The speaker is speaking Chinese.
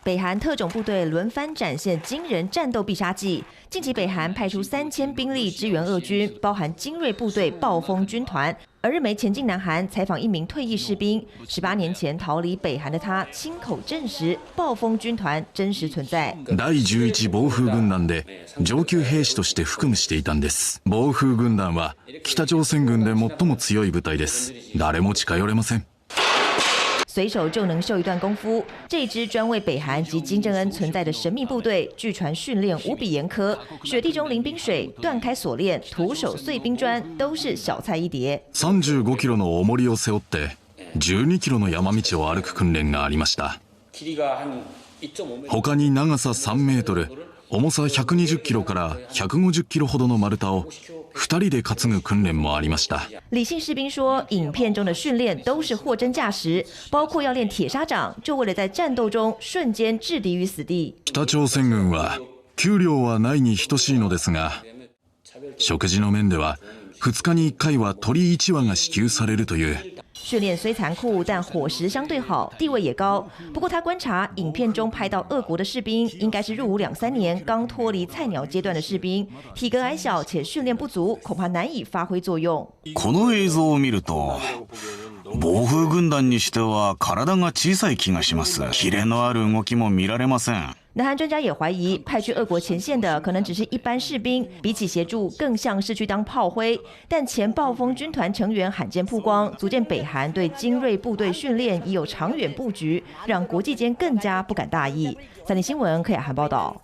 北韩特种部队轮番展现惊人战斗必杀技。近期北韩派出3000兵力支援俄军，包含精锐部队暴风军团。而日媒前进南韩采访一名退役士兵，18年前逃离北韩的他亲口证实，暴风军团真实存在。第11防風軍団で上級兵士として服務していたんです。防風軍団は北朝鮮軍で最も強い部隊です。誰も近寄れません。随手就能秀一段功夫。这支专为北韩及金正恩存在的神秘部队，据传训练无比严苛，雪地中淋冰水、断开锁链、徒手碎冰砖，都是小菜一碟。35キロの重りを背負って12キロの山道を歩く訓練がありました。他に長さ3メートル、重さ120キロから150キロほどの丸太を2人で担ぐ訓練もありました。李姓士兵说，影片中的训练都是货真价实，包括要练铁砂掌，就为了在战斗中瞬间置敌于死地。北朝鮮軍は給料はないに等しいのですが、食事の面では2日に1回は鶏1羽が支給されるという。训练虽残酷，但伙食相对好，地位也高。不过他观察影片中拍到俄国的士兵，应该是入伍2-3年、刚脱离菜鸟阶段的士兵，体格矮小且训练不足，恐怕难以发挥作用。この映像を見ると、防風軍団にしては体が小さい気がします。キレのある動きも見られません。南韩专家也怀疑，派去俄国前线的可能只是一般士兵，比起协助，更像是去当炮灰。但前暴风军团成员罕见曝光，足见北韩对精锐部队训练已有长远布局，让国际间更加不敢大意。3立新闻柯雅涵报道。